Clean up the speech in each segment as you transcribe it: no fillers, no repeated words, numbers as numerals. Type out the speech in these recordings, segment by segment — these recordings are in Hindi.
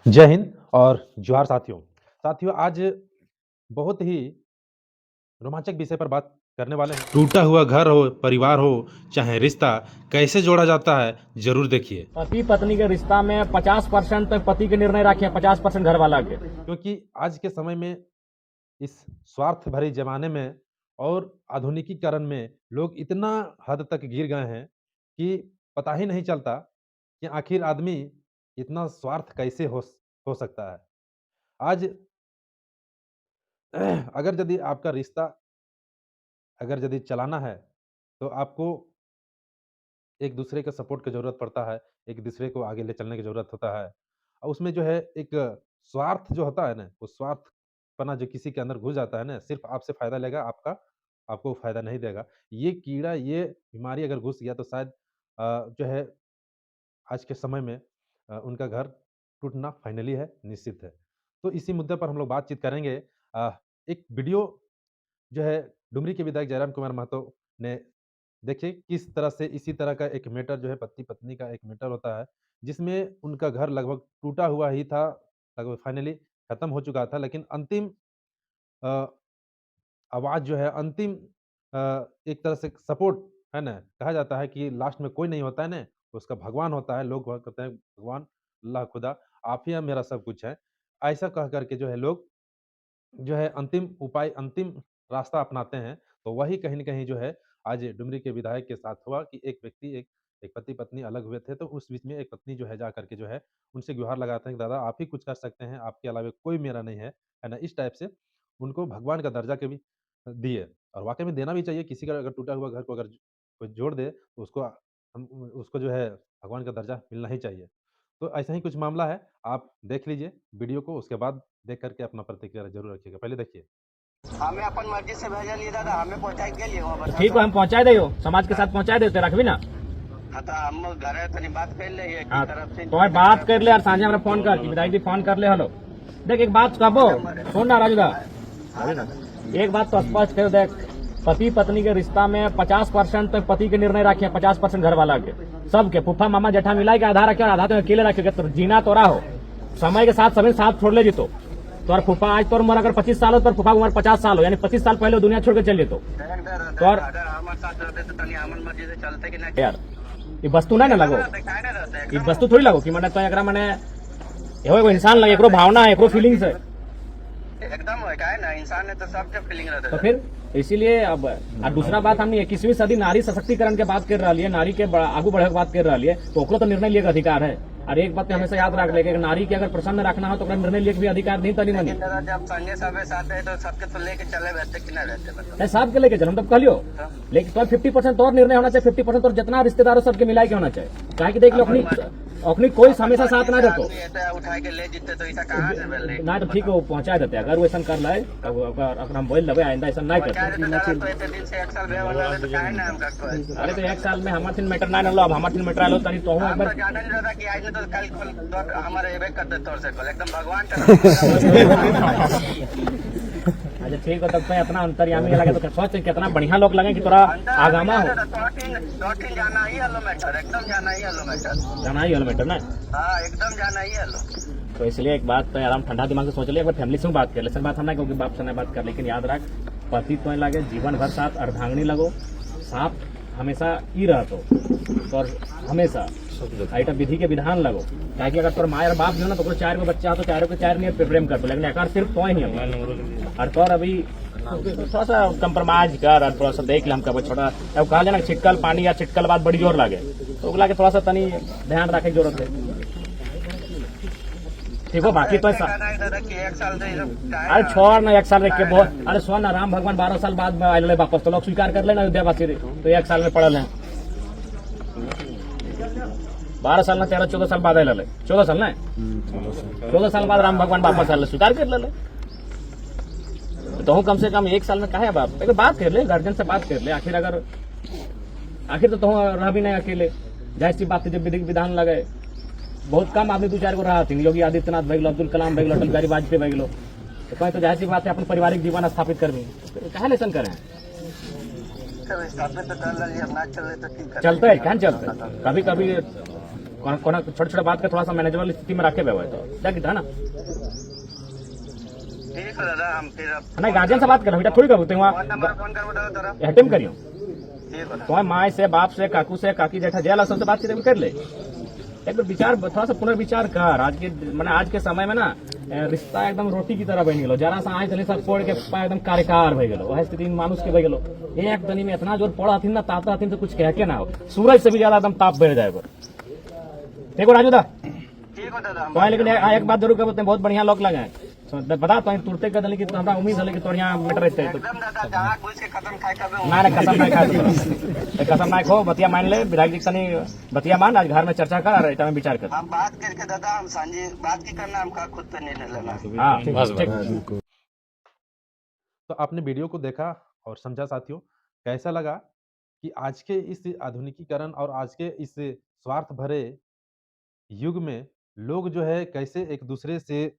जय हिंद और जोहार साथियों। साथियों आज बहुत ही रोमांचक विषय पर बात करने वाले हैं। टूटा हुआ घर हो, परिवार हो, चाहे रिश्ता कैसे जोड़ा जाता है, जरूर देखिए। पति पत्नी के रिश्ता में 50% तक पति के निर्णय रखे, 50% घर वाला के। क्योंकि आज के समय में इस स्वार्थ भरे जमाने में और आधुनिकीकरण में लोग इतना हद तक गिर गए हैं कि पता ही नहीं चलता कि आखिर आदमी इतना स्वार्थ कैसे हो सकता है। आज अगर यदि आपका रिश्ता अगर यदि चलाना है तो आपको एक दूसरे का सपोर्ट की ज़रूरत पड़ता है, एक दूसरे को आगे ले चलने की ज़रूरत होता है। और उसमें जो है एक स्वार्थ जो होता है ना, वो स्वार्थपना जो किसी के अंदर घुस जाता है ना, सिर्फ़ आपसे फ़ायदा लेगा, आपको फ़ायदा नहीं देगा। ये कीड़ा, ये बीमारी अगर घुस गया तो शायद जो है आज के समय में उनका घर टूटना फ़ाइनली है, निश्चित है। तो इसी मुद्दे पर हम लोग बातचीत करेंगे। एक वीडियो जो है डुमरी के विधायक जयराम कुमार महतो ने देखिए किस तरह से इसी तरह का एक मैटर जो है पति-पत्नी का एक मैटर होता है, जिसमें उनका घर लगभग टूटा हुआ ही था, लगभग फाइनली खत्म हो चुका था लेकिन अंतिम अ, आवाज़ जो है अंतिम एक तरह से सपोर्ट है ना, कहा जाता है कि लास्ट में कोई नहीं होता है ना, उसका भगवान होता है, लोग कहते हैं भगवान, अल्लाह, खुदा, आप ही मेरा सब कुछ है। ऐसा कह कर के जो है लोग जो है अंतिम उपाय, अंतिम रास्ता अपनाते हैं, तो वही कहीं न कहीं जो है आज डुमरी के विधायक के साथ हुआ कि एक व्यक्ति एक एक पति-पत्नी अलग हुए थे, तो उस बीच में एक पत्नी जो है जा कर के जो है उनसे गुहार लगाते हैं कि दादा आप ही कुछ कर सकते हैं, आपके अलावा कोई मेरा नहीं है ना? इस टाइप से उनको भगवान का दर्जा के भी दिए और वाक़ई में देना भी चाहिए, किसी का अगर टूटा हुआ घर को अगर कोई जोड़ दे, तो उसको जो है भगवान का दर्जा मिलना ही चाहिए। तो ऐसा ही कुछ मामला है, आप देख लीजिए वीडियो को, उसके बाद देख कर के अपना प्रतिक्रिया ज़रूर रखिएगा। पहले देखिए। हमें अपन मर्जी से भेजलिए दादा, हमें पहुंचाई के लिए वहाँ तो ठीक है, हम पहुंचाए दे समाज के साथ पहुंचाए देते रखबी ना। हाँ तो हम घर तनी बात कर ले एक हाँ, तरफ से तो बात कर ले और सांझे हमरा फोन कर विधायक जी फोन कर ले। हेलो देख, एक बात कहबो, सुन ना राजू दा, एक बात तो स्पष्ट कर देख, पति पत्नी के रिश्ता में 50% तक पति के निर्णय रखे, 50% घर वाला के। सबके फूफा मामा जेठा मिला के आधा रखे और आधा तो अकेले रखे। तो जीना तोरा हो, समय के साथ सभी साथ छोड़ ले जीतो। तो फूफा आज तोर उम्र अगर 25 साल हो तो फूफा उम्र 50 साल हो, यानी 25 साल पहले दुनिया छोड़ के चल जेतो। तो अगर हमारे साथ रहते तो तनी हमन मर्जी से चलते कि नहीं यार ये वस्तु नहीं ना लगो, ये वस्तु थोड़ी लगो कि मैंने तो एकरा मैंने एगो इंसान लगे, एकरो भावना है, एकरो फीलिंग्स है। एकदम है ना, इंसान है तो सबके फीलिंग रहता तो है। फिर इसीलिए अब और दूसरा बात, हमने 21वीं सदी नारी सशक्तिकरण के बात कर रहा है, नारी के आगू बढ़े के बात कर रहा है, तो ओकरो तो निर्णय लिए अधिकार है। और एक बात हमेशा याद रख ले कि नारी के अगर प्रसन्न रखना हो तो निर्णय लिए भी अधिकार नहीं तनी मनी। जब संजय सब साथ है तो सबके तो लेके चले रहते कि नहीं रहते मतलब साहब के लेके चल, हम तब कहलियो, लेकिन तो 50% और निर्णय होना चाहिए, 50% और जितना रिश्तेदारों सबके मिला के होना चाहिए। काहे कि देख लो अपनी कोई हमेशा साथ ना देतो उठा के ले जीते तो ऐसा कहाँ से मिले ना, तो ठीक है वो पहुंचा देते। अगर वो ऐसा कर ले अगर हम बोल देवे आइंदा ऐसा नहीं करते। दिन से 1 साल भे वाला है तो काहे ना हम करतो। अरे तो 1 साल में हमारे तीन मीटर ना लो, अब हमारे 3 मीटर लो तनी तो हूं एक बार ज्यादा नहीं रहता कि आज नहीं तो कल हमारे एबे कर देते और से कल एकदम भगवान का अच्छा ठीक है, तब तो अपना अंतर्यामी लगे तो सोच कितना बढ़िया लोग लगे कि तोरा आगामा हो जाना ही हेलो मैटर, एकदम जाना ही हेलो मैटर, जाना ही मैटर ना। हाँ एकदम जाना ही हेलो। तो इसलिए एक बात तो आराम ठंडा दिमाग से सोच ले, एक बार फैमिली से बात कर ले। बात हम ना क्योंकि बाप से नहीं बात कर, लेकिन याद रख पति तो लगे जीवन भर साथ, अर्धांगनी लगो साथ हमेशा ही रहतो और हमेशा आइटा विधि के विधान लगो। क्या अगर तोर माँ और बाप जो ना तो 4 गो बच्चा हो तो 4 के 4 नहीं प्रेम कर, लेकिन एक सिर्फ तो ही और तोर अभी थोड़ा सा कंप्रोमाइज कर और थोड़ा सा देख ले। हम कब छोटा अब कहा ना छिटकल पानी या छिटकल बाद बड़ी जोर लगे, तो ओकला के थोड़ा सा तनी ध्यान रखे की जरूरत है। ठीक हो, बाकी तो अरे छोड़ ना, 1 साल रख के बहुत। अरे सुन ना, राम भगवान 12 साल बाद में आए वापस, तो लोग स्वीकार कर लेना अयोध्या वासी तो 1 साल में पड़ल है। 12 साल ना 13-14 साल बाद आए 14 साल ना 14 साल बाद राम भगवान वापस आए, स्वीकार कर ले। तो कम से कम 1 साल में कहा है बाप, अगर बात कर ले, गार्जियन से बात कर ले। आखिर तो रह भी नहीं अकेले, जाहिर सी बात है। जब विधि विधान लगे बहुत कम आदमी 2-4 को रहा थी, योगी आदित्यनाथ भैगलो, अब्दुल कलाम भैगलो, अटल बिहारी वाजपेयी भैगलो, तो कहीं तो जाहिर सी बात है अपन पारिवारिक जीवन स्थापित कर भी कहा लेसन करें। चलते है क्या चलते, कभी कभी कोना छोटे छोटे बात का थोड़ा सा मैनेजेबल स्थिति में रखे हुए तो क्या कहता है ना, ठीक है दादा, हम फिर अब नहीं गार्जियन से बात कर बेटा थोड़ी करूँ फोन नंबर फोन कर बताओ तेरा। अटेम्प करियो ठीक है दादा। तुम्हारे माँ से, बाप से, काकू से, काकी जेठा जयला सबसे बातचीत कर ले, एक बार विचार थोड़ा सा पुनर्विचार कर। आज के मैंने आज के समय में ना रिश्ता एकदम रोटी की तरह बन गेलो, जरा सा आँच तनी सब फोड़ के एकदम कार्यकार भय गेलो, वह स्थिति मानुष के भय गेलो। एक तनी में इतना जोर पड़ा हथिन ना, तापता हथिन तो कुछ कह के ना हो, सूरज से भी ज्यादा एकदम ताप बढ़ जाएगा। ठीक हो राजू दा, ठीक है दादा, हम तो लेकिन एक बात जरूर कहते हैं, बहुत बढ़िया लोग लगे बता तो तुरते कह दिली कि हमरा उम्मीद है कि तोर यहाँ मैटर रहते तो एकदम दादा जहाँ घुस के खत्म खाए कबे ना कसम नहीं खा कसम नहीं खो, बतिया मान ले विधायक जी तनी बतिया मान, आज घर में चर्चा कर और इतना विचार कर। हम बात करके दादा, हम सांझे बात की करना, हमका खुद पे निर्णय लेना। हाँ ठीक। तो आपने वीडियो को देखा और समझा साथियों, कैसा लगा कि आज के इस आधुनिकीकरण और आज के इस स्वार्थ भरे युग में लोग जो है कैसे एक दूसरे से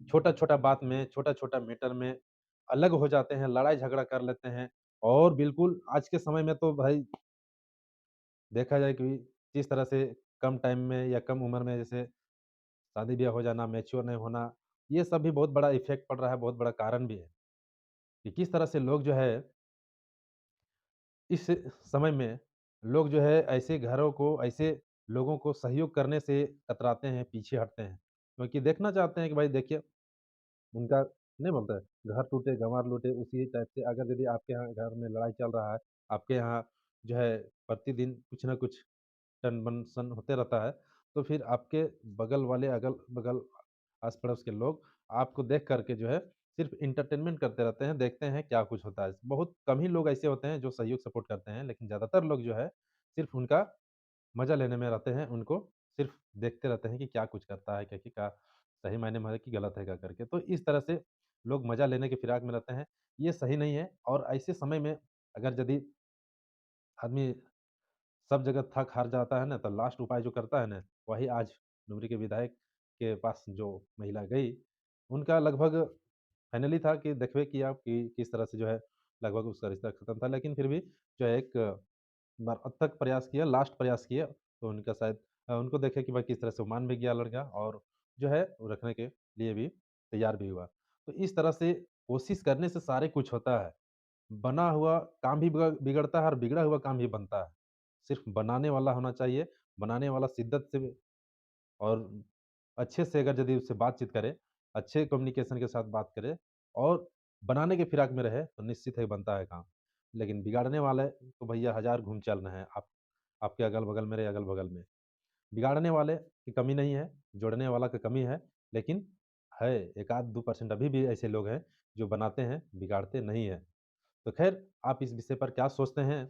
छोटा-छोटा बात में, छोटा-छोटा मैटर में अलग हो जाते हैं, लड़ाई झगड़ा कर लेते हैं और बिल्कुल आज के समय में तो भाई देखा जाए कि जिस तरह से कम टाइम में या कम उम्र में जैसे शादी-ब्याह हो जाना, मैच्योर नहीं होना, ये सब भी बहुत बड़ा इफ़ेक्ट पड़ रहा है, बहुत बड़ा कारण भी है कि किस तरह से लोग जो है इस समय में लोग जो है ऐसे घरों को, ऐसे लोगों को सहयोग करने से कतराते हैं, पीछे हटते हैं। क्योंकि देखना चाहते हैं कि भाई देखिए उनका नहीं बोलते हैं, घर टूटे, गँवार लूटे, उसी टाइप से अगर यदि आपके यहाँ घर में लड़ाई चल रहा है, आपके यहाँ जो है प्रतिदिन कुछ न कुछ टन-मन-सन होते रहता है, तो फिर आपके बगल वाले, अगल-बगल, आस-पड़ोस के लोग आपको देख कर के जो है सिर्फ़ एंटरटेनमेंट करते रहते हैं, देखते हैं क्या कुछ होता है। बहुत कम ही लोग ऐसे होते हैं जो सहयोग सपोर्ट करते हैं, लेकिन ज़्यादातर लोग जो है सिर्फ़ उनका मज़ा लेने में रहते हैं, उनको सिर्फ़ देखते रहते हैं कि क्या कुछ करता है, क्या सही मायने में है कि गलत है क्या करके। तो इस तरह से लोग मज़ा लेने की फिराक में रहते हैं, ये सही नहीं है और ऐसे समय में अगर यदि आदमी सब जगह थक हार जाता है ना, तो लास्ट उपाय जो करता है ना, वही आज डुमरी के विधायक के पास जो महिला गई, उनका लगभग फाइनली था कि देखबे किया कि किस तरह से जो है लगभग उसका रिश्ता खत्म था। लेकिन फिर भी जो है एक बार तक प्रयास किया, लास्ट प्रयास किया, तो उनका शायद उनको देखे कि भाई किस तरह से वो मान भी गया लड़का और जो है वो रखने के लिए भी तैयार भी हुआ। तो इस तरह से कोशिश करने से सारे कुछ होता है। बना हुआ काम भी बिगड़ता है और बिगड़ा हुआ काम भी बनता है। सिर्फ़ बनाने वाला होना चाहिए, बनाने वाला शिद्दत से और अच्छे से अगर यदि उससे बातचीत करे, अच्छे कम्युनिकेशन के साथ बात करे और बनाने के फिराक में रहे, तो निश्चित है बनता है काम। लेकिन बिगाड़ने वाले तो भैया हज़ार घूम चल रहे हैं, आपके अगल-बगल, मेरे अगल-बगल में। बिगाड़ने वाले की कमी नहीं है, जोड़ने वाला की कमी है, लेकिन है 1 आध 2% अभी भी ऐसे लोग हैं, जो बनाते हैं, बिगाड़ते नहीं हैं। तो ख़ैर आप इस विषय पर क्या सोचते हैं?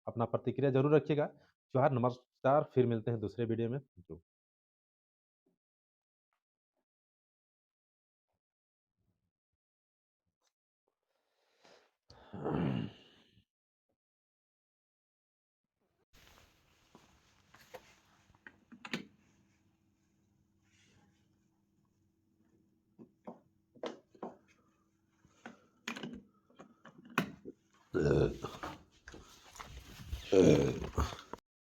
अपना प्रतिक्रिया ज़रूर रखिएगा। जोहार, नमस्कार, फिर मिलते हैं दूसरे वीडियो में। जो